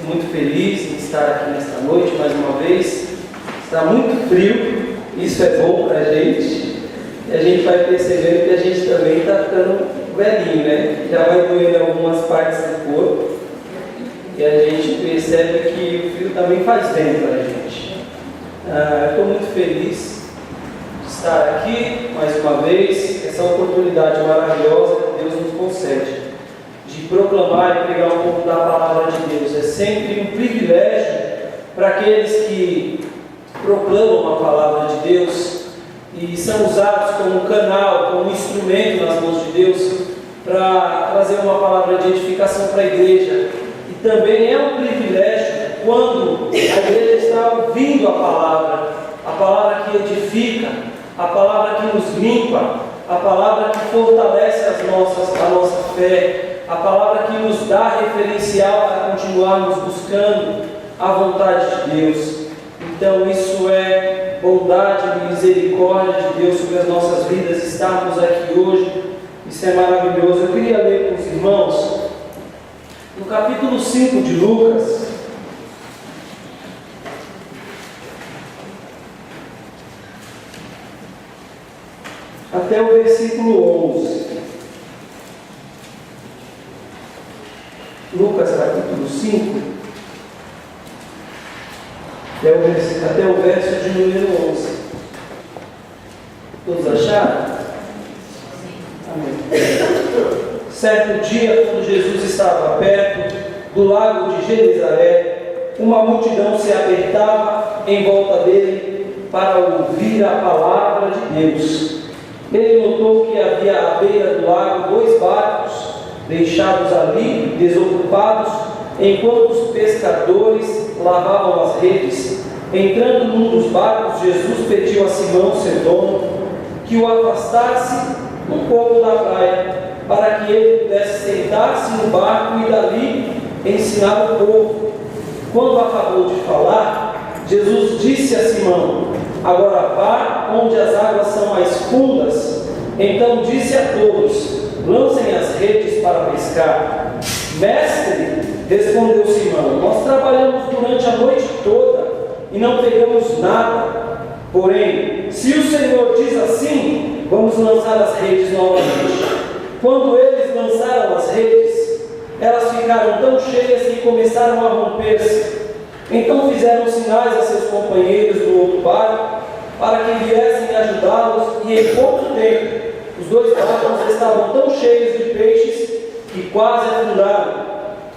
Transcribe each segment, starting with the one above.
muito feliz em estar aqui nesta noite mais uma vez. Está muito frio, isso é bom para a gente. E a gente vai percebendo que a gente também está ficando velhinho, né? Já vai doendo algumas partes do corpo. E a gente percebe que o frio também faz bem para a gente. Estou muito feliz de estar aqui mais uma vez. Essa oportunidade maravilhosa que Deus nos concede de proclamar e pregar um pouco da palavra de Deus. É sempre um privilégio para aqueles que proclamam a palavra de Deus e são usados como canal, como instrumento nas mãos de Deus para trazer uma palavra de edificação para a igreja. E também é um privilégio quando a igreja está ouvindo a palavra que edifica, a palavra que nos limpa, a palavra que fortalece a nossa fé, a palavra que nos dá referencial para continuarmos buscando a vontade de Deus. Então isso é bondade e misericórdia de Deus sobre as nossas vidas, estarmos aqui hoje. Isso é maravilhoso. Eu queria ler com os irmãos no capítulo 5 de Lucas, até o versículo 11. Lucas capítulo 5, até o verso de número 11. Todos acharam? Amém. Certo dia, quando Jesus estava perto do lago de Genezaré, uma multidão se apertava em volta dele para ouvir a palavra de Deus. Ele notou que havia à beira do lago 2 barcos deixados ali, desocupados, enquanto os pescadores lavavam as redes. Entrando num dos barcos, Jesus pediu a Simão, seu dono, que o afastasse um pouco da praia, para que ele pudesse sentar-se no barco e dali ensinar o povo. Quando acabou de falar, Jesus disse a Simão: agora vá onde as águas são mais fundas. Então disse a todos: lancem as redes para pescar. Mestre, respondeu Simão, nós trabalhamos durante a noite toda e não pegamos nada. Porém, se o Senhor diz assim, vamos lançar as redes novamente. Quando eles lançaram as redes, elas ficaram tão cheias que começaram a romper-se. Então fizeram sinais a seus companheiros do outro barco para que viessem ajudá-los, e em pouco tempo os 2 barcos estavam tão cheios de peixes que quase afundaram.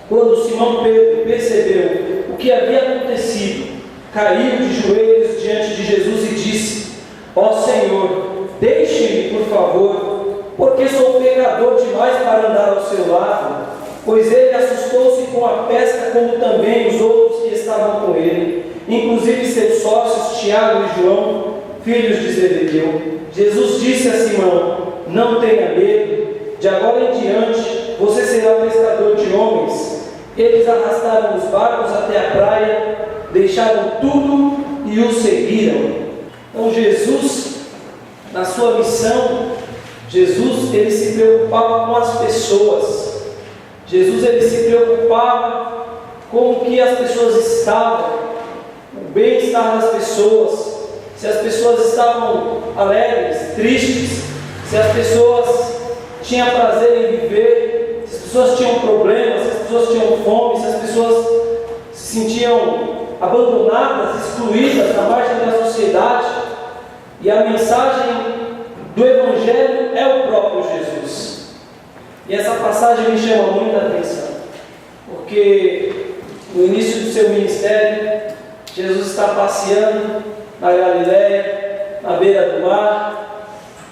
Quando Simão Pedro percebeu o que havia acontecido, caiu de joelhos diante de Jesus e disse: ó Senhor, deixe-me, por favor, porque sou pecador demais para andar ao seu lado. Pois ele assustou-se com a pesca, como também os outros que estavam com ele, inclusive seus sócios Tiago e João, filhos de Zebedeu. Jesus disse a Simão: não tenha medo, de agora em diante você será pescador de homens. Eles arrastaram os barcos até a praia, deixaram tudo e o seguiram. Então Jesus, na sua missão, ele se preocupava com as pessoas. Jesus, ele se preocupava com o que as pessoas estavam, o bem-estar das pessoas, se as pessoas estavam alegres, tristes, se as pessoas tinham prazer em viver, se as pessoas tinham problemas, se as pessoas tinham fome, se as pessoas se sentiam abandonadas, excluídas na margem da sociedade. E a mensagem do Evangelho é o próprio Jesus. E essa passagem me chama muita atenção, porque no início do seu ministério, Jesus está passeando na Galileia, na beira do mar,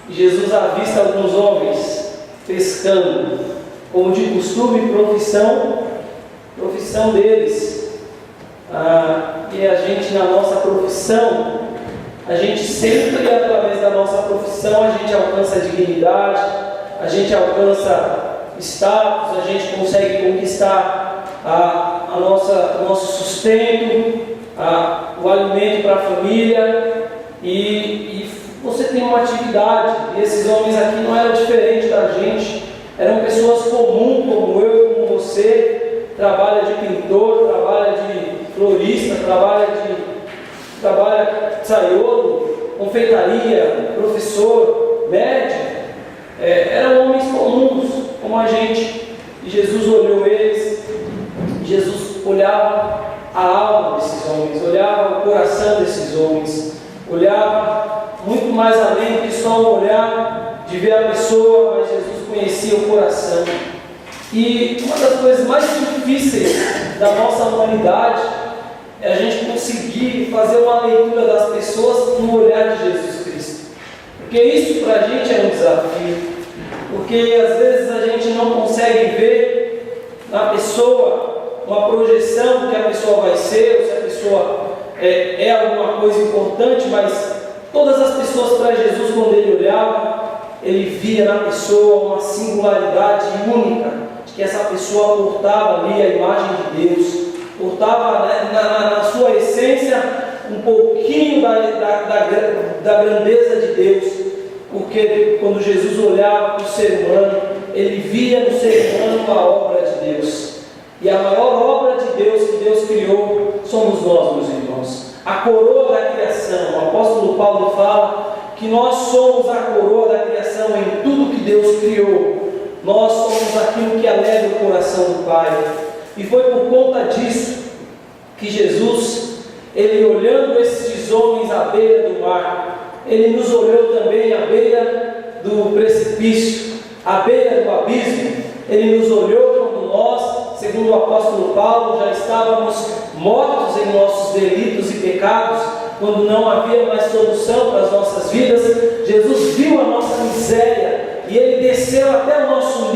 e Jesus avista alguns homens pescando, como de costume, profissão deles. E a gente, na nossa profissão, a gente sempre, através da nossa profissão, a gente alcança dignidade, a gente alcança status, a gente consegue conquistar o nosso sustento, o alimento para a família, e você tem uma atividade. E esses homens aqui não eram diferentes da gente, eram pessoas comuns como eu e como você, trabalha de pintor, trabalha de florista, trabalha de tzaiolo, confeitaria, professor, médico. Eram homens comuns, como a gente. E Jesus olhou eles, Jesus olhava a alma desses homens, olhava o coração desses homens, olhava muito mais além que só um olhar de ver a pessoa, mas Jesus conhecia o coração. E uma das coisas mais difíceis da nossa humanidade é a gente conseguir fazer uma leitura das pessoas no olhar de Jesus Cristo. Porque isso para a gente é um desafio. Porque às vezes a gente não consegue ver na pessoa uma projeção do que a pessoa vai ser, ou se a pessoa é alguma coisa importante, mas todas as pessoas para Jesus, quando ele olhava, ele via na pessoa uma singularidade única, de que essa pessoa portava ali a imagem de Deus, portava na sua essência um pouquinho da grandeza de Deus, porque quando Jesus olhava para o ser humano, ele via no ser humano a obra de Deus. E a maior obra de Deus que Deus criou somos nós, meus irmãos. A coroa da criação. O apóstolo Paulo fala que nós somos a coroa da criação em tudo que Deus criou. Nós somos aquilo que alegra o coração do Pai. E foi por conta disso que Jesus, ele olhando esses homens à beira do mar, ele nos olhou também à beira do precipício, à beira do abismo. Ele nos olhou quando nós, segundo o apóstolo Paulo, já estávamos mortos em nossos delitos e pecados, quando não havia mais solução para as nossas vidas. Jesus viu a nossa miséria e ele desceu até o nosso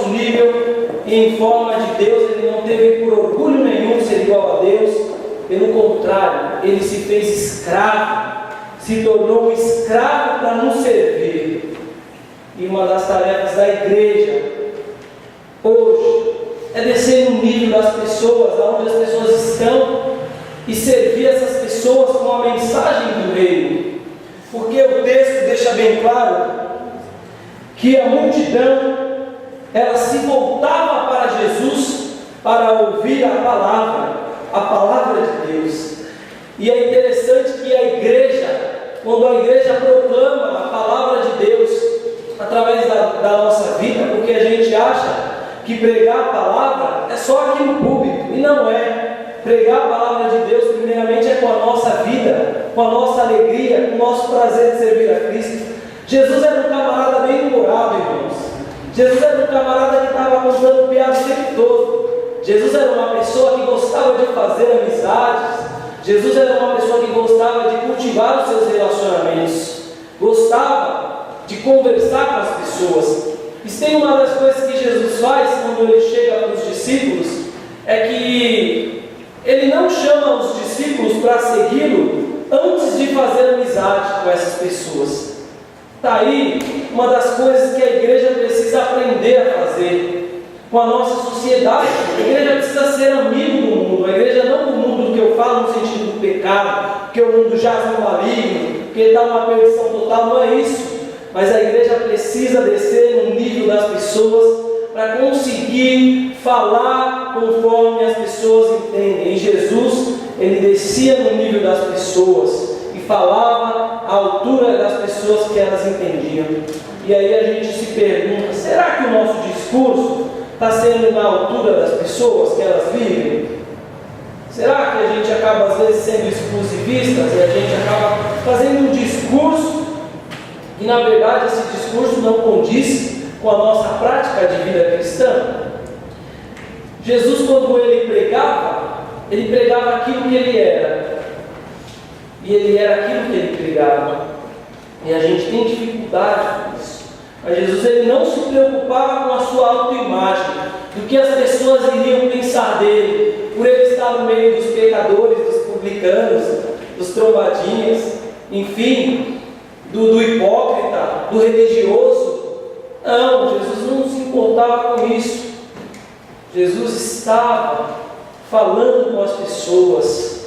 nível, e em forma de Deus. Ele não teve por orgulho nenhum ser igual a Deus, pelo contrário, ele se fez escravo, se tornou um escravo para nos servir. E uma das tarefas da igreja hoje é descer no nível das pessoas, aonde as pessoas estão, e servir essas pessoas com a mensagem do reino. Porque o texto deixa bem claro que a multidão, ela se voltava para Jesus para ouvir a palavra de Deus. E é interessante que a igreja, quando a igreja proclama a palavra de Deus através da nossa vida, porque a gente acha que pregar a palavra é só aqui no púlpito, e não é. Pregar a palavra de Deus primeiramente é com a nossa vida, com a nossa alegria, com o nosso prazer de servir a Cristo. Jesus era um camarada bem humorado, irmãos. Jesus era um camarada que estava contando piada o tempo todo. Jesus era uma pessoa que gostava de fazer amizades. Jesus era uma pessoa que gostava de cultivar os seus relacionamentos, gostava de conversar com as pessoas. E tem uma das coisas que Jesus faz quando ele chega para os discípulos, é que ele não chama os discípulos para segui-lo antes de fazer amizade com essas pessoas. Está aí uma das coisas que a igreja precisa aprender a fazer com a nossa sociedade. A igreja precisa ser amigo do mundo. A igreja não do mundo que eu falo no sentido do pecado, porque o mundo jaz no maligno, porque está uma perdição total, não é isso. Mas a igreja precisa descer no nível das pessoas para conseguir falar conforme as pessoas entendem. E Jesus, ele descia no nível das pessoas e falava à altura das pessoas que elas entendiam. E aí a gente se pergunta, será que o nosso discurso está sendo na altura das pessoas que elas vivem? Será que a gente acaba às vezes sendo exclusivistas e a gente acaba fazendo um discurso e na verdade esse discurso não condiz com a nossa prática de vida cristã? Jesus, quando ele pregava aquilo que ele era, e ele era aquilo que ele pregava, e a gente tem dificuldade com isso. Mas Jesus, ele não se preocupava com a sua autoimagem, do que as pessoas iriam pensar dele, por ele estar no meio dos pecadores, dos publicanos, dos trombadinhas, enfim, do hipócrita, do religioso. Não, Jesus não se importava com isso. Jesus estava falando com as pessoas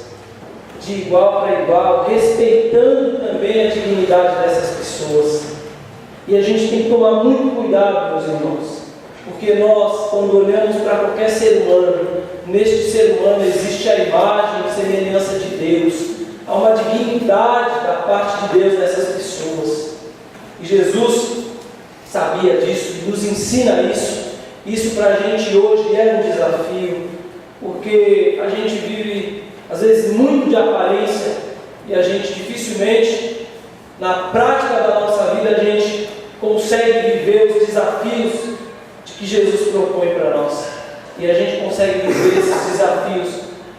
de igual para igual, respeitando também a dignidade dessas pessoas. E a gente tem que tomar muito cuidado, meus irmãos, Porque nós, quando olhamos para qualquer ser humano, neste ser humano existe a imagem e semelhança de Deus. Há uma dignidade da parte de Deus nessas pessoas. E Jesus sabia disso e nos ensina isso. Isso para a gente hoje é um desafio, porque a gente vive, às vezes, muito de aparência e a gente dificilmente, na prática da nossa vida, a gente consegue viver os desafios que Jesus propõe para nós. E a gente consegue viver esses desafios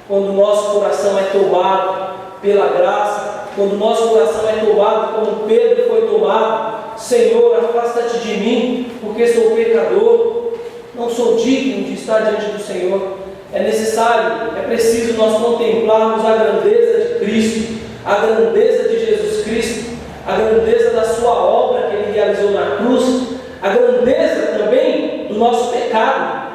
quando o nosso coração é tomado pela graça, quando o nosso coração é tomado como Pedro foi tomado. Senhor, afasta-te de mim, porque sou pecador, não sou digno de estar diante do Senhor. É necessário, é preciso nós contemplarmos a grandeza de Cristo, a grandeza de Jesus Cristo, a grandeza da sua obra que Ele realizou na cruz, a grandeza também do nosso pecado,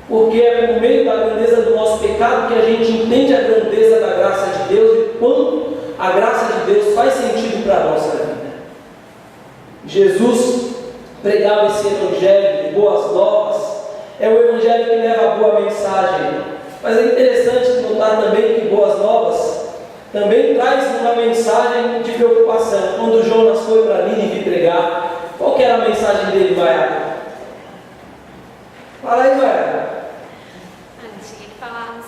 porque é por meio da grandeza do nosso pecado que a gente entende a grandeza da graça de Deus e quanto a graça de Deus faz sentido para a nossa vida. Jesus pregava esse evangelho de boas novas, é o evangelho que leva a boa mensagem, mas é interessante notar também que boas novas também traz uma mensagem de preocupação. Quando Jonas foi para Nínive pregar, qual que era a mensagem dele, Maiara? Fala aí, Maiara. Tinha que falar,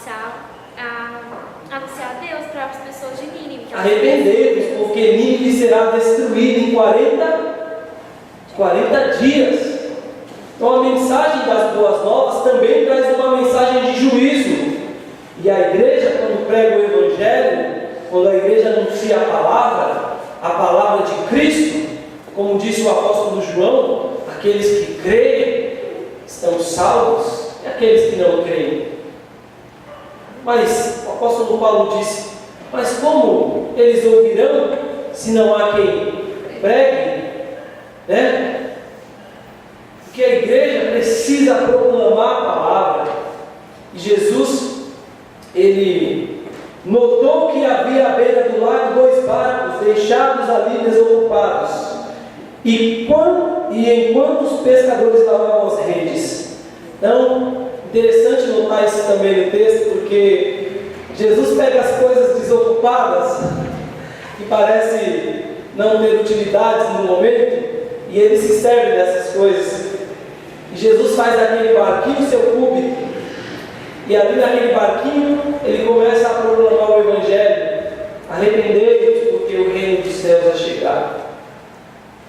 anunciar Deus para as pessoas de Nínive. Arrependei-vos, porque Nínive será destruída em 40 dias. Então a mensagem das boas novas também traz uma mensagem de juízo. E a igreja, quando prega o evangelho, quando a igreja anuncia a palavra de Cristo, como disse o apóstolo João, aqueles que creem estão salvos, e aqueles que não creem. Mas o apóstolo Paulo disse: mas como eles ouvirão se não há quem pregue? Né? Porque a igreja precisa proclamar a palavra. E Jesus, ele notou que havia à beira do lago 2 barcos deixados ali desocupados, e enquanto os pescadores lavavam as redes. Então, interessante notar isso também no texto, porque Jesus pega as coisas desocupadas, que parece não ter utilidades no momento, e ele se serve dessas coisas. E Jesus faz daquele barquinho seu público, e ali naquele barquinho ele começa a proclamar o evangelho: arrependei-vos, porque o reino dos céus é chegado.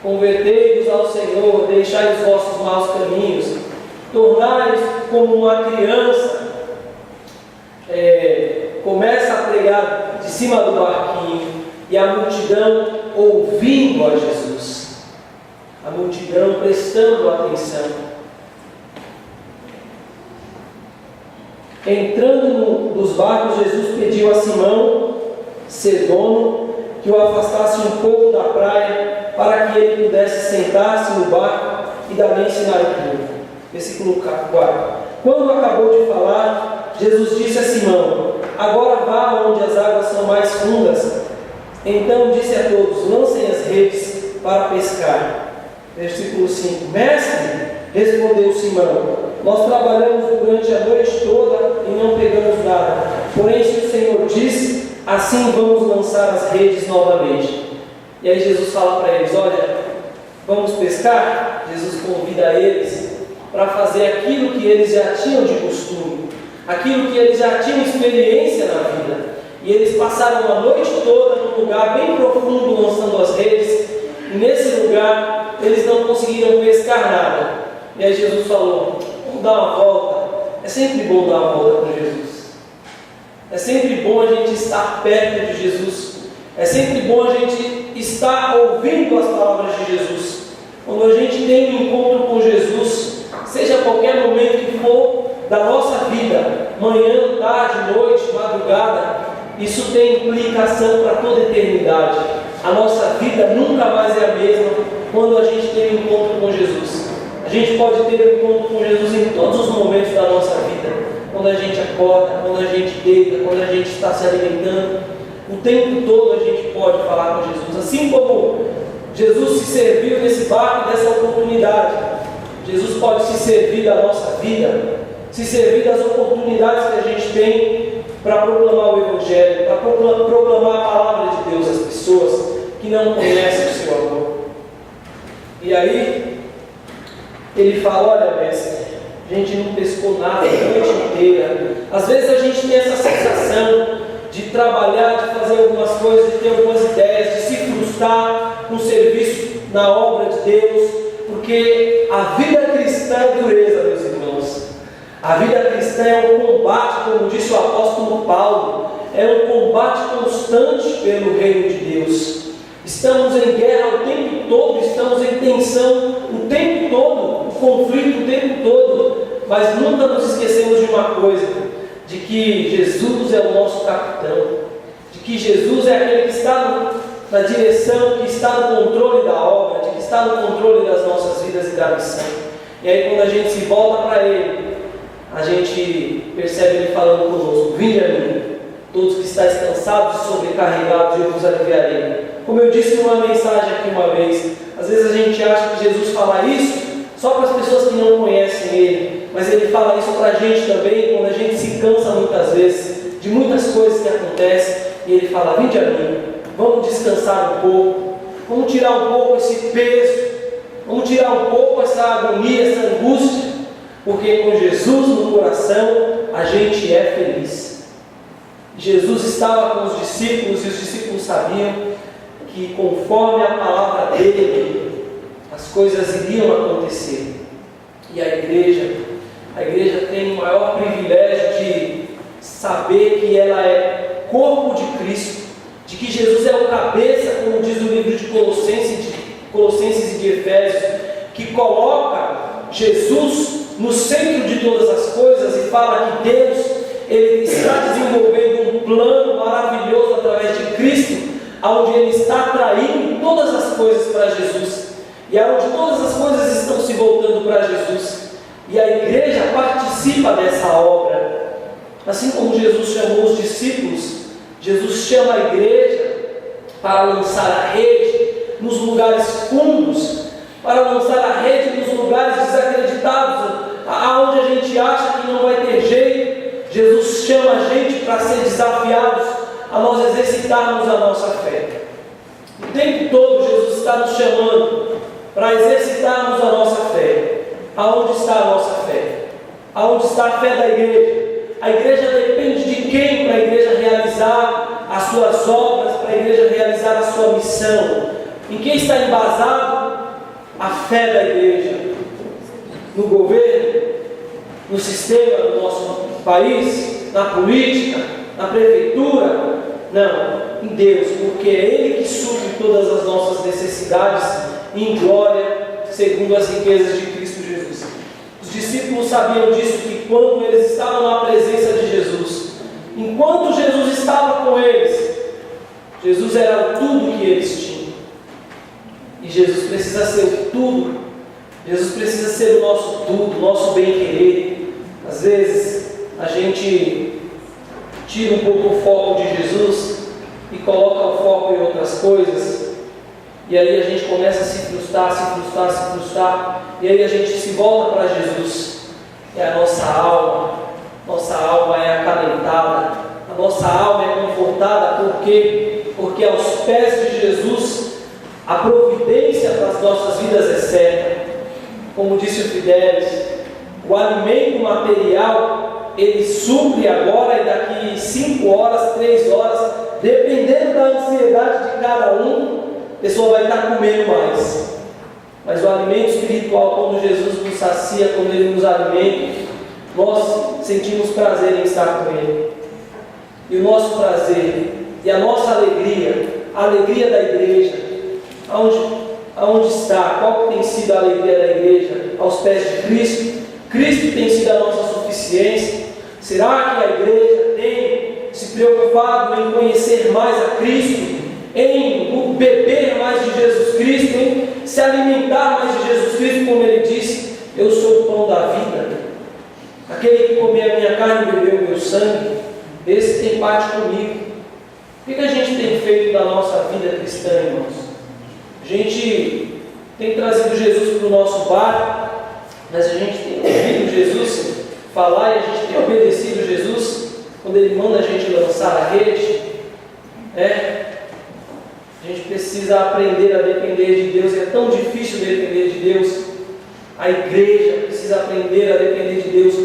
Convertei-vos ao Senhor, deixai os vossos maus caminhos, tornai-vos como uma criança. Começa a pregar de cima do barquinho, e a multidão ouvindo a Jesus, a multidão prestando atenção. Entrando nos barcos, Jesus pediu a Simão, seu dono, que o afastasse um pouco da praia, para que ele pudesse sentar-se no barco e dali ensinar o povo. Versículo 4. Quando acabou de falar, Jesus disse a Simão: agora vá onde as águas são mais fundas. Então disse a todos: lancem as redes para pescar. Versículo 5. Mestre, respondeu Simão, nós trabalhamos durante a noite toda e não pegamos nada. Porém, se o Senhor diz, assim vamos lançar as redes novamente. E aí Jesus fala para eles: olha, vamos pescar? Jesus convida eles para fazer aquilo que eles já tinham de costume, aquilo que eles já tinham experiência na vida. E eles passaram a noite toda num lugar bem profundo lançando as redes, e nesse lugar eles não conseguiram pescar nada. E aí Jesus falou: vamos dar uma volta. É sempre bom dar uma volta com Jesus. É sempre bom a gente estar perto de Jesus. É sempre bom a gente estar ouvindo as palavras de Jesus. Quando a gente tem um encontro com Jesus, seja qualquer momento que for da nossa vida, manhã, tarde, noite, madrugada, isso tem implicação para toda a eternidade. A nossa vida nunca mais é a mesma quando a gente tem um encontro com Jesus. A gente pode ter um encontro com Jesus em todos os momentos da nossa vida. Quando a gente acorda, quando a gente deita, quando a gente está se alimentando. O tempo todo a gente pode falar com Jesus. Assim como Jesus se serviu desse barco, dessa oportunidade. Jesus pode se servir da nossa vida, se servir das oportunidades que a gente tem para proclamar o Evangelho, para proclamar a palavra de Deus às pessoas que não conhecem o seu amor. E aí, ele fala: olha, mestre, a gente não pescou nada a noite inteira. Às vezes a gente tem essa sensação de trabalhar, de fazer algumas coisas, de ter algumas ideias, de se frustrar com o serviço na obra de Deus, porque a vida cristã é dureza, meus irmãos. A vida cristã é um combate, como disse o apóstolo Paulo, é um combate constante pelo reino de Deus. Estamos em guerra o tempo todo, estamos em tensão o tempo todo, o conflito o tempo todo, mas nunca nos esquecemos de uma coisa, de que Jesus é o nosso capitão, de que Jesus é aquele que está na direção, que está no controle da obra, de que está no controle das nossas vidas e da missão. E aí quando a gente se volta para Ele, a gente percebe Ele falando conosco: vinde a mim, todos que estáis cansados e sobrecarregados, eu vos aliviarei. Como eu disse numa mensagem aqui uma vez, às vezes a gente acha que Jesus fala isso só para as pessoas que não conhecem Ele, mas Ele fala isso para a gente também, quando a gente se cansa muitas vezes de muitas coisas que acontecem, e Ele fala: vinde a mim, vamos descansar um pouco, vamos tirar um pouco esse peso, vamos tirar um pouco essa agonia, essa angústia, porque com Jesus no coração a gente é feliz. Jesus estava com os discípulos e os discípulos sabiam que conforme a palavra dele, as coisas iriam acontecer. E a igreja tem o maior privilégio de saber que ela é corpo de Cristo, de que Jesus é o cabeça, como diz o livro de Colossenses e de Efésios, que coloca Jesus no centro de todas as coisas e fala que Deus, Ele está desenvolvendo um plano maravilhoso através de Cristo, onde Ele está atraindo todas as coisas para Jesus, e onde todas as coisas estão se voltando para Jesus, e a igreja participa dessa obra. Assim como Jesus chamou os discípulos, Jesus chama a igreja para lançar a rede nos lugares fundos, para lançar a rede nos lugares desacreditados, aonde a gente acha que não vai ter jeito. Jesus chama a gente para ser desafiados a nós exercitarmos a nossa fé. O tempo todo Jesus está nos chamando para exercitarmos a nossa fé. Aonde está a nossa fé? Aonde está a fé da igreja? A igreja depende de quem para a igreja realizar as suas obras, para a igreja realizar a sua missão? Em quem está embasado a fé da igreja? No governo? No sistema do nosso país? Na política? Na prefeitura? Não, em Deus, porque é Ele que supre todas as nossas necessidades em glória, segundo as riquezas de Cristo Jesus. Os discípulos sabiam disso, que quando eles estavam na presença de Jesus, enquanto Jesus estava com eles, Jesus era tudo que eles tinham. E Jesus precisa ser o tudo. Jesus precisa ser o nosso tudo, o nosso bem-querer. Às vezes a gente tira um pouco o foco de Jesus e coloca o foco em outras coisas, e aí a gente começa a se frustrar, e aí a gente se volta para Jesus, e a nossa alma é acalentada, a nossa alma é confortada. Por quê? Porque aos pés de Jesus a providência para as nossas vidas é certa. Como disse o Fidelis, o alimento material Ele supre agora, e daqui 5 horas, 3 horas, dependendo da ansiedade de cada um, a pessoa vai estar comendo mais. Mas o alimento espiritual, quando Jesus nos sacia, quando Ele nos alimenta, nós sentimos prazer em estar com Ele. E o nosso prazer e a nossa alegria, a alegria da igreja, aonde está? Qual tem sido a alegria da igreja? Aos pés de Cristo. Cristo tem sido a nossa suficiência. Será que a igreja tem se preocupado em conhecer mais a Cristo, em beber mais de Jesus Cristo, em se alimentar mais de Jesus Cristo, como Ele disse: eu sou o pão da vida, aquele que comer a minha carne e beber o meu sangue, esse tem parte comigo. O que a gente tem feito da nossa vida cristã, irmãos? A gente tem trazido Jesus para o nosso bar, Mas a gente tem ouvido Jesus falar e a gente tem obedecido Jesus quando Ele manda a gente lançar a rede, né? A gente precisa aprender a depender de Deus, e é tão difícil depender de Deus. A igreja precisa aprender a depender de Deus.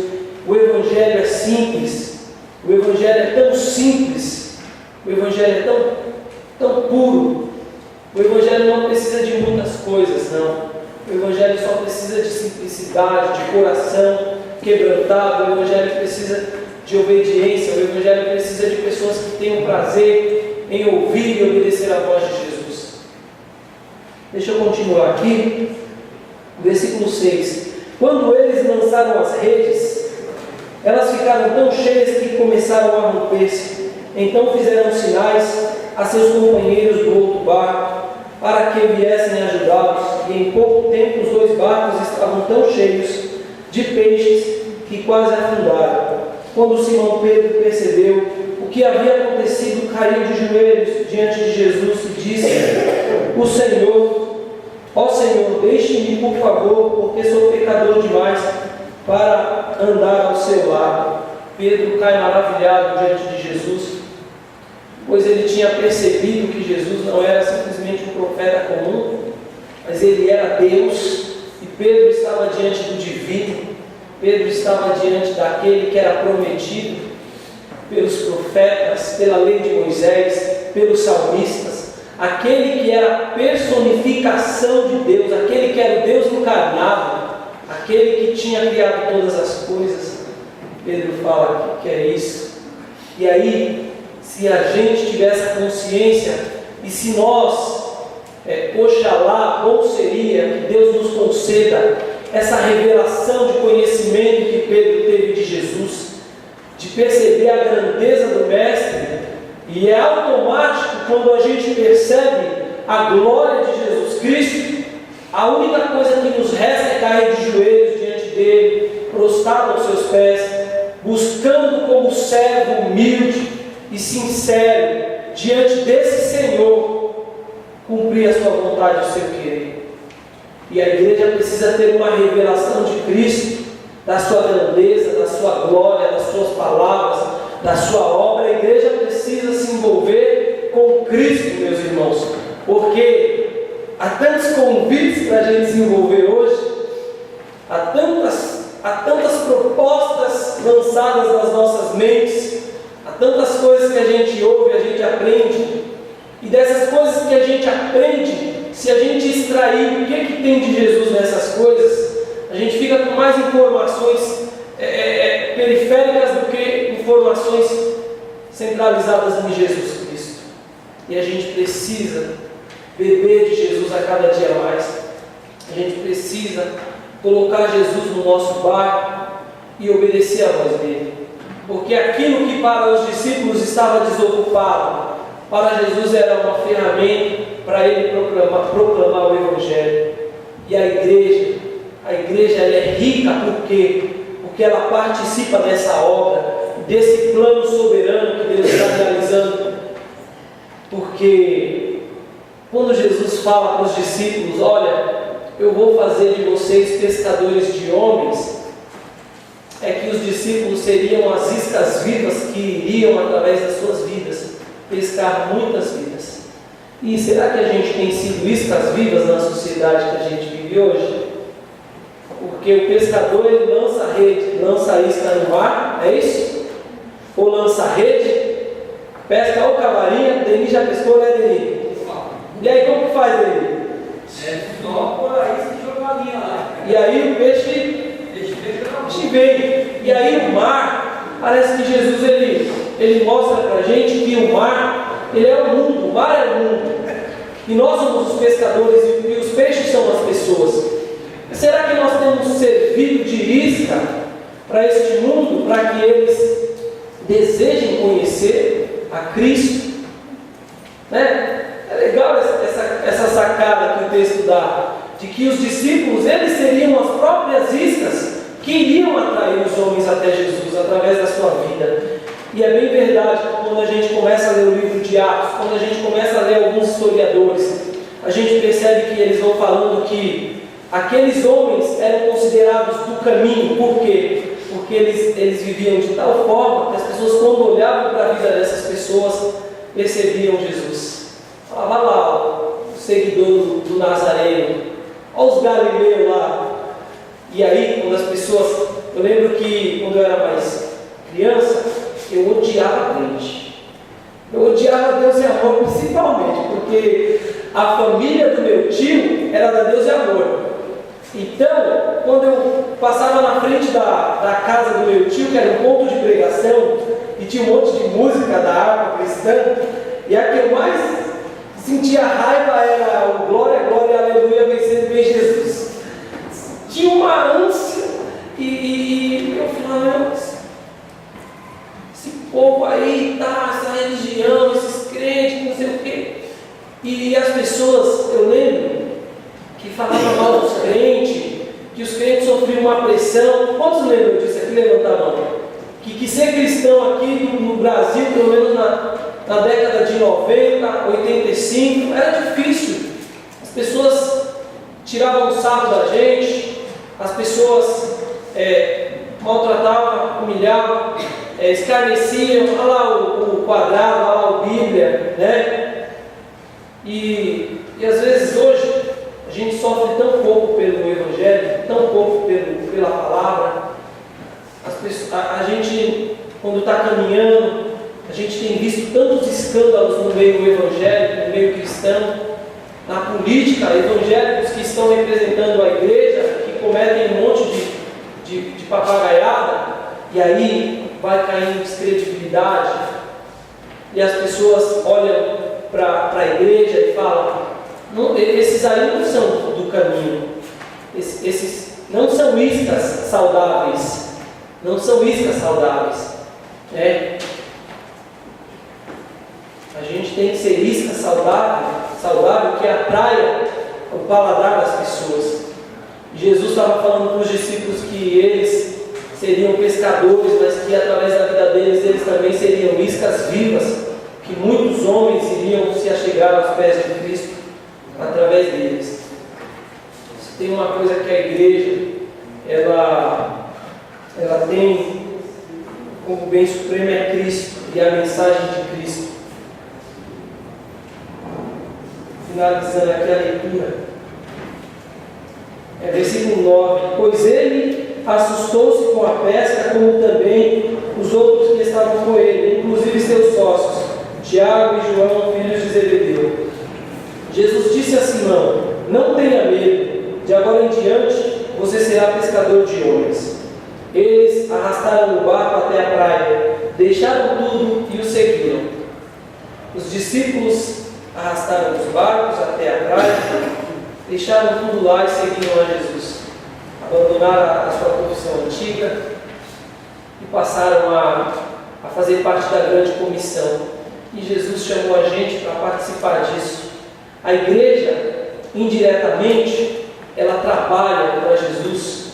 O Evangelho é simples, o Evangelho é tão simples, o Evangelho é tão puro. O Evangelho não precisa de muitas coisas, não. O Evangelho só precisa de simplicidade, de coração quebrantado. O Evangelho precisa de obediência. O Evangelho precisa de pessoas que tenham prazer em ouvir e obedecer a voz de Jesus. Deixa eu continuar aqui. Versículo 6. Quando eles lançaram as redes, elas ficaram tão cheias que começaram a romper-se. Então fizeram sinais a seus companheiros do outro barco, para que viessem ajudá-los, e em pouco tempo os 2 barcos estavam tão cheios de peixes que quase afundaram. Quando Simão Pedro percebeu o que havia acontecido, caiu de joelhos diante de Jesus e disse: Ó Senhor, deixe-me por favor, porque sou pecador demais para andar ao seu lado. Pedro cai maravilhado diante de Jesus, pois ele tinha percebido que Jesus não era simplesmente um profeta comum, mas ele era Deus, e Pedro estava diante do divino. Pedro estava diante daquele que era prometido pelos profetas, pela lei de Moisés, pelos salmistas, aquele que era a personificação de Deus, aquele que era o Deus encarnado, aquele que tinha criado todas as coisas. Pedro fala que é isso. E aí, se a gente tivesse a consciência, e se nós, oxalá, bom seria que Deus nos conceda essa revelação de conhecimento que Pedro teve de Jesus, de perceber a grandeza do Mestre. E é automático quando a gente percebe a glória de Jesus Cristo, a única coisa que nos resta é cair de joelhos diante dele, prostrado aos seus pés, buscando como servo humilde e sincero diante desse Senhor cumprir a sua vontade e o seu querer. E a igreja precisa ter uma revelação de Cristo, da sua grandeza, da sua glória, das suas palavras, da sua obra. A igreja precisa se envolver com Cristo, meus irmãos, porque há tantos convites para a gente se envolver hoje, há tantas propostas lançadas nas nossas mentes, há tantas coisas que a gente ouve, a gente aprende, e dessas coisas que a gente aprende, se a gente extrair o que tem de Jesus nessas coisas, a gente fica com mais informações periféricas do que informações centralizadas em Jesus Cristo. E a gente precisa beber de Jesus a cada dia mais. A gente precisa colocar Jesus no nosso barco e obedecer a voz dele. Porque aquilo que para os discípulos estava desocupado, para Jesus era uma ferramenta para ele proclamar o Evangelho. E a igreja ela é rica porque ela participa dessa obra, desse plano soberano que Deus está realizando. Porque quando Jesus fala para os discípulos: olha, eu vou fazer de vocês pescadores de homens, é que os discípulos seriam as iscas vivas que iriam, através das suas vidas, pescar muitas vidas. E será que a gente tem sido iscas vivas na sociedade que a gente vive hoje? Porque o pescador, ele lança a rede, lança a isca no mar, é isso? Ou lança a rede, pesca ou cavalinha. Denis já pescou, né, Denis? E aí como que faz, Denis? Só por aí se jogar a linha lá. E aí o peixe vem. E aí o mar, parece que Jesus ele mostra para a gente que o mar, ele é o mundo, o mar é o mundo. E nós somos os pescadores e os peixes são as pessoas. Será que nós temos servido de isca para este mundo, para que eles desejem conhecer a Cristo? Né? É legal essa sacada que o texto dá, de que os discípulos, eles seriam as próprias iscas que iriam atrair os homens até Jesus, através da sua vida. E é bem verdade que quando a gente começa a ler o livro de Atos, quando a gente começa a ler alguns historiadores, a gente percebe que eles vão falando que Aqueles homens eram considerados do caminho, por quê? Porque eles viviam de tal forma que as pessoas, quando olhavam para a vida dessas pessoas, percebiam Jesus. Olha lá, o seguidor do Nazareno, olha os galileus lá. E aí, quando as pessoas... Eu lembro que quando eu era mais criança, eu odiava crente. Eu odiava Deus e Amor principalmente, porque a família do meu tio era da Deus e Amor. Então, quando eu passava na frente da casa do meu tio, que era um ponto de pregação, e tinha um monte de música da harpa cristã, e a que eu mais sentia raiva era o glória, glória, aleluia, vencendo bem Jesus. Tinha uma ânsia, e eu falava, meu, esse povo aí, tá, essa religião, esses crentes, não sei o quê. E as pessoas, eu lembro, que falavam mal dos crentes, que os crentes sofriam uma pressão. Quantos lembram disso aqui? Levanta a mão. Que ser cristão aqui no Brasil, pelo menos na década de 90, 85, era difícil. As pessoas tiravam o sarro da gente, as pessoas maltratavam, humilhavam, escarneciam. Olha lá o quadrado, olha lá o Bíblia, né? E às vezes hoje a gente sofre tão pouco pelo Evangelho, tão pouco pela palavra. A gente, quando está caminhando, a gente tem visto tantos escândalos no meio evangélico, no meio cristão, na política, evangélicos que estão representando a igreja, que cometem um monte de papagaiada, e aí vai caindo descredibilidade, e as pessoas olham para a igreja e falam, esses aí não são do caminho, esses não são iscas saudáveis, né? A gente tem que ser isca saudável que atraia o paladar das pessoas. Jesus estava falando para os discípulos que eles seriam pescadores, mas que através da vida deles, eles também seriam iscas vivas, que muitos homens iriam se achegar aos pés de Cristo através deles. Tem uma coisa que a igreja, ela tem como bem supremo é Cristo e a mensagem de Cristo. Finalizando aqui a leitura, versículo 9: pois ele assustou-se com a pesca, como também os outros que estavam com ele, inclusive seus sócios, Tiago e João, filhos de Zebedeu. Jesus disse a Simão: não tenha medo, de agora em diante você será pescador de homens. Eles arrastaram o barco até a praia, deixaram tudo e o seguiram. Os discípulos arrastaram os barcos até a praia, deixaram tudo lá e seguiram a Jesus. Abandonaram a sua profissão antiga e passaram a fazer parte da grande comissão. E Jesus chamou a gente para participar disso. A igreja, indiretamente, ela trabalha para Jesus,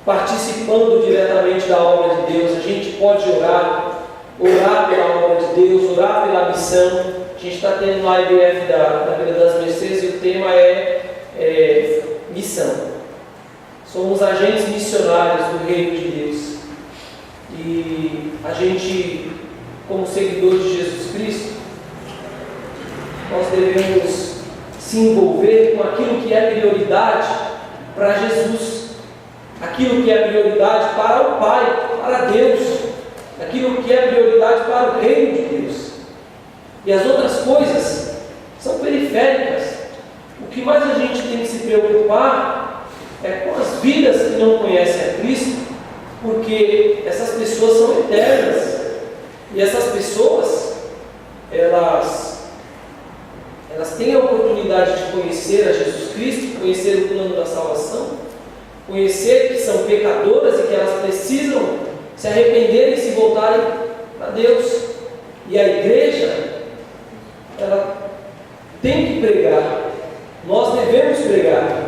participando diretamente da obra de Deus. A gente pode orar pela obra de Deus, orar pela missão. A gente está tendo lá a IBF da Vila das Mercês e o tema é missão. Somos agentes missionários do Reino de Deus. E a gente, como seguidores de Jesus Cristo, nós devemos se envolver com aquilo que é prioridade para Jesus, aquilo que é prioridade para o Pai, para Deus, aquilo que é prioridade para o Reino de Deus. E as outras coisas são periféricas. O que mais a gente tem que se preocupar é com as vidas que não conhecem a Cristo, porque essas pessoas são eternas. E essas pessoas, elas têm a oportunidade de conhecer a Jesus Cristo, conhecer o plano da salvação, conhecer que são pecadoras e que elas precisam se arrependerem e se voltarem a Deus. E a igreja, ela tem que pregar. Nós devemos pregar.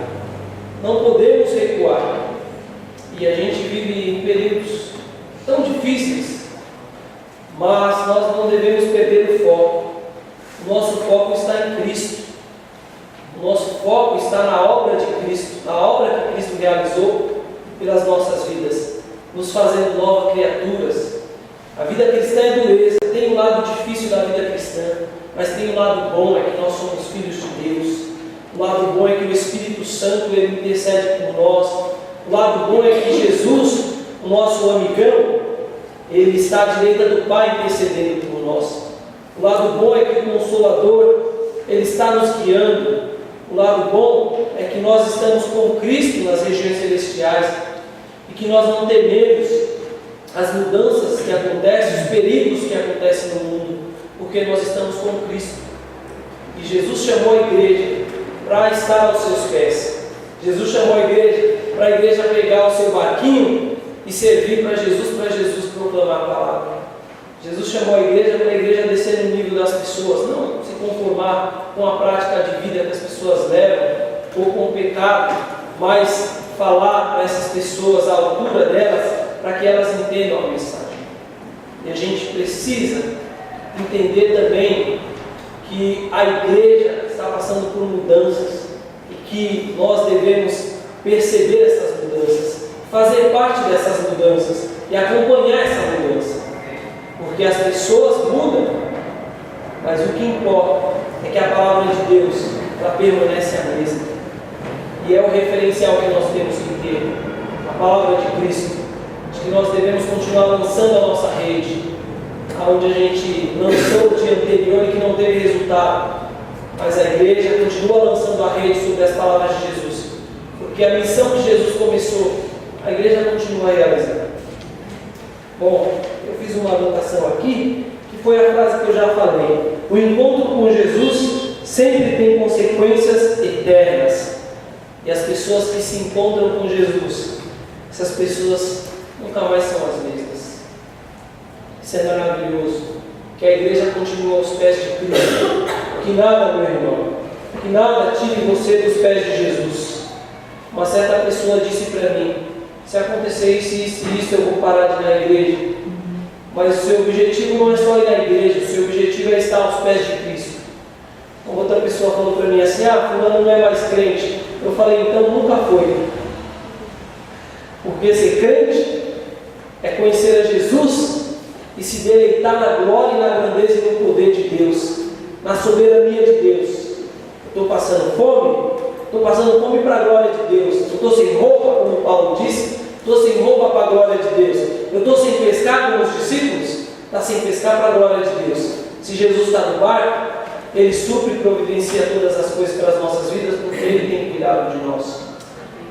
Não podemos recuar. E a gente vive em períodos tão difíceis, mas nós não devemos perder o foco. O nosso foco está em Cristo. O nosso foco está na obra de Cristo, na obra que Cristo realizou pelas nossas vidas, nos fazendo novas criaturas. A vida cristã é dureza, tem um lado difícil da vida cristã, mas tem um lado bom, é que nós somos filhos de Deus. O lado bom é que o Espírito Santo ele intercede por nós. O lado bom é que Jesus, o nosso amigão, ele está à direita do Pai intercedendo por nós. O lado bom é que o Consolador, ele está nos guiando. O lado bom é que nós estamos com Cristo nas regiões celestiais e que nós não tememos as mudanças que acontecem, os perigos que acontecem no mundo, porque nós estamos com Cristo. E Jesus chamou a igreja para estar aos seus pés. Jesus chamou a igreja para a igreja pegar o seu barquinho e servir para Jesus proclamar a palavra. Jesus chamou a igreja para a igreja descer no nível das pessoas, não se conformar com a prática de vida que as pessoas levam, ou com o pecado, mas falar para essas pessoas à altura delas, para que elas entendam a mensagem. E a gente precisa entender também que a igreja está passando por mudanças e que nós devemos perceber essas mudanças, fazer parte dessas mudanças e acompanhar essa mudança. Porque as pessoas mudam, mas o que importa é que a palavra de Deus ela permanece a mesma. E é o referencial que nós temos que ter, a palavra de Cristo, de que nós devemos continuar lançando a nossa rede, onde a gente lançou o dia anterior e que não teve resultado, mas a igreja continua lançando a rede sobre as palavras de Jesus, porque a missão que Jesus começou, a igreja continua realizando. Bom, eu fiz uma anotação aqui, que foi a frase que eu já falei: o encontro com Jesus sempre tem consequências eternas, e as pessoas que se encontram com Jesus, essas pessoas nunca mais são as mesmas. Isso é maravilhoso, que a igreja continue aos pés de Cristo, que nada, meu irmão, que nada tire você dos pés de Jesus. Uma certa pessoa disse para mim: se acontecer isso e isso, eu vou parar de ir na igreja. Mas o seu objetivo não é só ir na igreja, o seu objetivo é estar aos pés de Cristo. Uma outra pessoa falou para mim assim: fulano não é mais crente. Eu falei: então nunca foi. Porque ser crente é conhecer a Jesus e se deleitar na glória e na grandeza e no poder de Deus, na soberania de Deus. Eu estou passando fome? Estou passando fome para a glória de Deus. Eu estou sem roupa, como Paulo disse, estou sem roupa para a glória de Deus. Eu estou sem pescar como os discípulos, está sem pescar para a glória de Deus. Se Jesus está no barco, Ele supre e providencia todas as coisas para as nossas vidas, porque Ele tem cuidado de nós.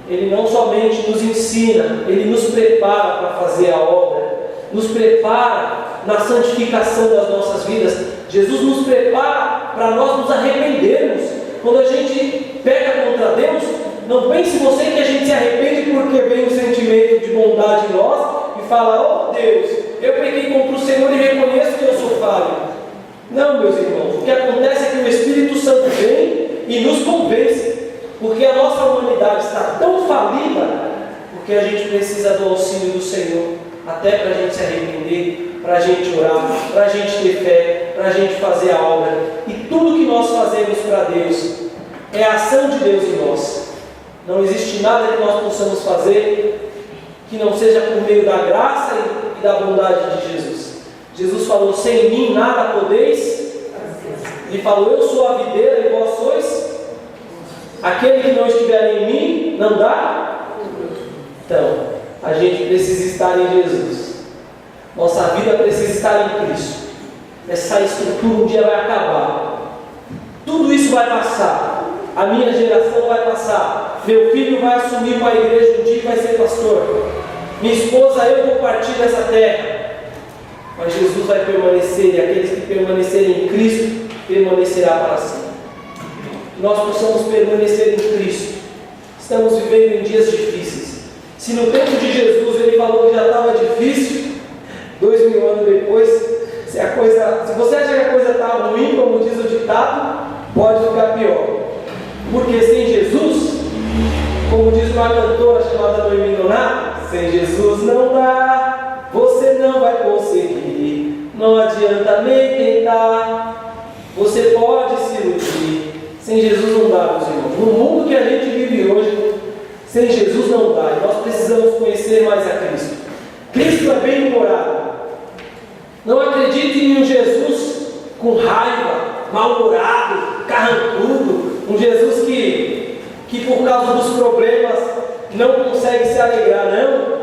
Ele não somente nos ensina, Ele nos prepara para fazer a obra, nos prepara na santificação das nossas vidas. Jesus nos prepara para nós nos arrependermos. Quando a gente peca contra Deus, não pense você que a gente se arrepende porque vem um sentimento de bondade em nós e fala: oh Deus, eu pequei contra o Senhor e reconheço que eu sou falho. Não, meus irmãos, o que acontece é que o Espírito Santo vem e nos convence, porque a nossa humanidade está tão falida, porque a gente precisa do auxílio do Senhor, até para a gente se arrepender, para a gente orar, para a gente ter fé, para a gente fazer a obra. E tudo que nós fazemos para Deus é a ação de Deus em nós. Não existe nada que nós possamos fazer que não seja por meio da graça e da bondade de Jesus. Jesus falou: sem mim nada podeis. Ele falou: eu sou a videira e vós sois. Aquele que não estiver em mim não dá. Então, a gente precisa estar em Jesus. Nossa vida precisa estar em Cristo. Essa estrutura um dia vai acabar. Tudo isso vai passar. A minha geração vai passar. Meu filho vai assumir para a igreja um dia e vai ser pastor. Minha esposa, eu vou partir dessa terra. Mas Jesus vai permanecer, e aqueles que permanecerem em Cristo permanecerá para sempre. Que nós possamos permanecer em Cristo. Estamos vivendo em dias difíceis. Se no tempo de Jesus Ele falou que já estava difícil, 2000 anos depois, se você acha que a coisa está ruim, como diz o ditado, pode ficar pior. Porque sem Jesus, como diz uma cantora chamada Noemi Donato, sem Jesus não dá, você não vai conseguir, não adianta nem tentar, você pode se iludir, sem Jesus não dá, meus irmãos. No mundo que a gente vive hoje, sem Jesus não dá. E nós precisamos conhecer mais a Cristo. Cristo é bem-humorado. Não acredite em um Jesus com raiva, mal-humorado, carrancudo. Um Jesus que por causa dos problemas não consegue se alegrar, não.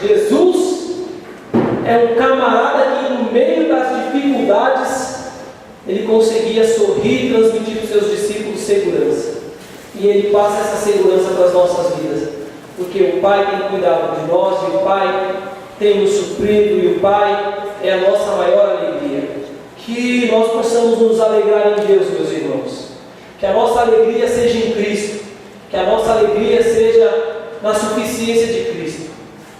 Jesus é um camarada que no meio das dificuldades ele conseguia sorrir e transmitir para os seus discípulos segurança. E ele passa essa segurança para as nossas vidas, porque o Pai tem cuidado de nós, e o Pai tem nos suprido, e o Pai é a nossa maior alegria. Que nós possamos nos alegrar em Deus, meus irmãos. Que a nossa alegria seja em Cristo, que a nossa alegria seja na suficiência de Cristo,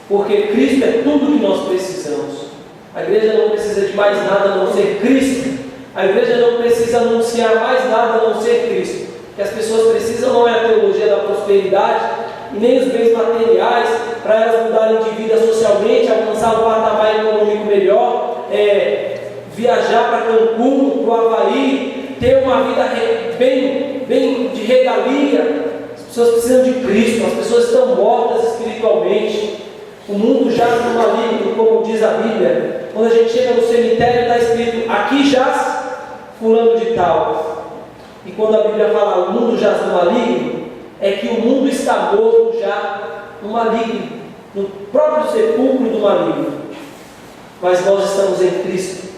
porque Cristo é tudo que nós precisamos. A igreja não precisa de mais nada a não ser Cristo. A igreja não precisa anunciar mais nada a não ser Cristo. O que as pessoas precisam não é a teologia da prosperidade e nem os bens materiais para elas mudarem de vida socialmente, alcançar um patamar econômico melhor, viajar para Cancún, para o Havaí, ter uma vida bem de regalia. As pessoas precisam de Cristo, as pessoas estão mortas espiritualmente. O mundo jaz no maligno, como diz a Bíblia. Quando a gente chega no cemitério, está escrito: aqui jaz fulano de tal. E quando a Bíblia fala o mundo jaz no maligno, é que o mundo está morto já no maligno, no próprio sepulcro do maligno. Mas nós estamos em Cristo.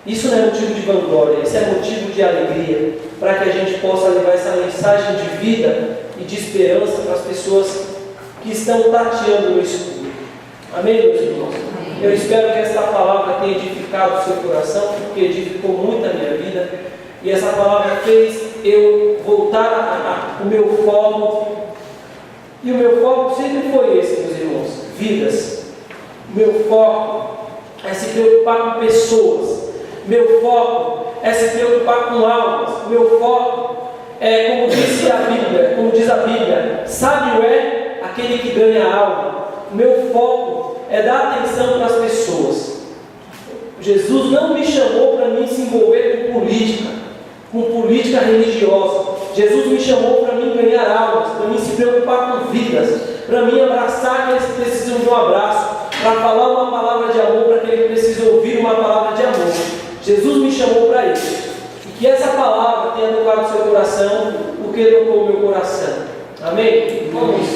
Isso não é motivo de vanglória, isso é motivo de alegria, para que a gente possa levar essa mensagem de vida e de esperança para as pessoas que estão tateando no escuro. Amém, meus irmãos? Eu espero que esta palavra tenha edificado o seu coração, porque edificou muito a minha vida, e essa palavra fez eu voltar o meu foco, e o meu foco sempre foi esse, meus irmãos: vidas. O meu foco é se preocupar com pessoas. Meu foco é se preocupar com almas. Meu foco é, como diz a Bíblia, sábio é aquele que ganha a alma. O meu foco é dar atenção para as pessoas. Jesus não me chamou para mim se envolver com política religiosa. Jesus me chamou para mim ganhar almas, para mim se preocupar com vidas, para mim abraçar aqueles que precisam de um abraço, para falar uma palavra de amor para aquele que precisa ouvir uma palavra de amor. Jesus me chamou para isso. E que essa palavra tenha tocado o seu coração, porque tocou o meu coração. Amém? Vamos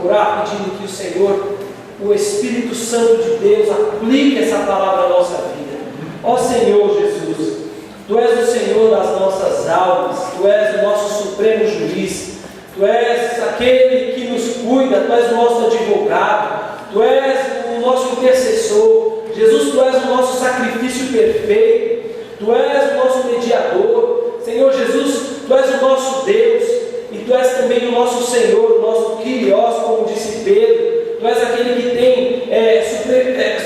orar pedindo que o Senhor, o Espírito Santo de Deus, aplique essa palavra à nossa vida. Ó Senhor Jesus, Tu és o Senhor das nossas almas, Tu és o nosso supremo juiz, Tu és aquele que nos cuida, Tu és o nosso advogado, Tu és o nosso intercessor. Jesus, Tu és o nosso sacrifício perfeito, Tu és o nosso mediador. Senhor Jesus, Tu és o nosso Deus, e Tu és também o nosso Senhor, o nosso Kyrios, como disse Pedro. Tu és aquele que tem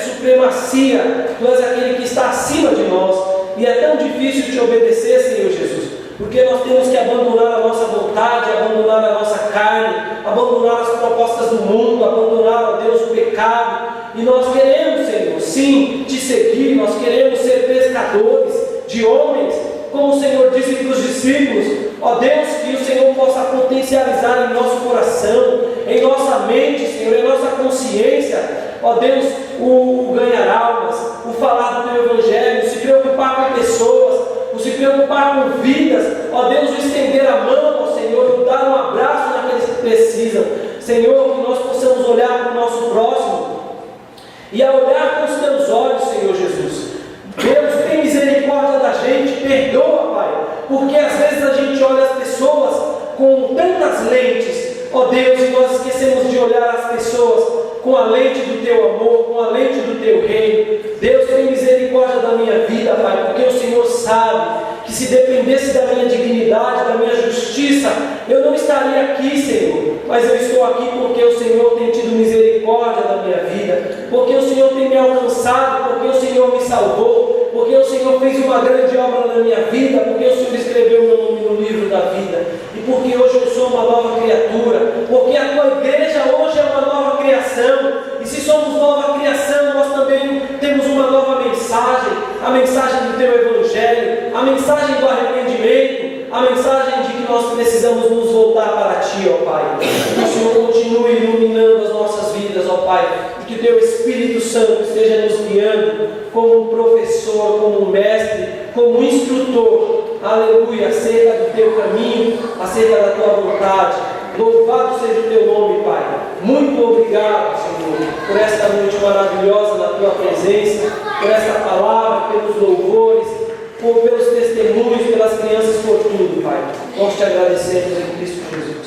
supremacia, Tu és aquele que está acima de nós. E é tão difícil te obedecer, Senhor Jesus, porque nós temos que abandonar a nossa vontade, abandonar a nossa carne, abandonar as propostas do mundo, abandonar, ó Deus, o pecado. E nós queremos, Senhor, sim, te seguir. Nós queremos ser pescadores de homens, como o Senhor disse para os discípulos. Ó Deus, que o Senhor possa potencializar em nosso coração, em nossa mente, Senhor, em nossa consciência, ó Deus, o ganhar almas, o falar do Teu Evangelho, se preocupar com pessoas, o se preocupar com vidas, ó Deus, o estender a mão, ó Senhor, o dar um abraço naqueles que precisam. Senhor, que nós possamos olhar para o nosso próximo, e a olhar com os Teus olhos, Senhor Jesus. Deus, tem misericórdia da gente, perdoa, Pai, porque às vezes a gente olha as pessoas com tantas lentes, ó Deus, e nós esquecemos de olhar as pessoas com a lente do Teu amor, com a lente do Teu reino. Deus, tem misericórdia da minha vida, Pai, porque o Senhor sabe que se dependesse da minha dignidade, da minha justiça, eu não estaria aqui, Senhor, mas eu estou aqui porque o Senhor tem tido misericórdia da minha vida, porque o Senhor tem me alcançado, porque o Senhor me salvou, porque o Senhor fez uma grande obra na minha vida, porque o Senhor escreveu meu nome no livro da vida, e porque hoje eu sou uma nova criatura, porque a Tua igreja hoje é uma nova criação, e se somos nova criação, nós também temos uma nova mensagem, a mensagem do Teu Evangelho, a mensagem do arrependimento, a mensagem de que nós precisamos nos voltar para Ti, ó Pai. Que o Senhor continue iluminando as nossas vidas, ó Pai. E que o Teu Espírito Santo esteja nos guiando como um professor, como um mestre, como um instrutor. Aleluia, acerca do Teu caminho, acerca da Tua vontade. Louvado seja o Teu nome, Pai. Muito obrigado, Senhor, por esta noite maravilhosa na Tua presença, por esta palavra, pelos louvores, pelos testemunhos, pelas crianças, por tudo, Pai. Nós te agradecemos em Cristo Jesus.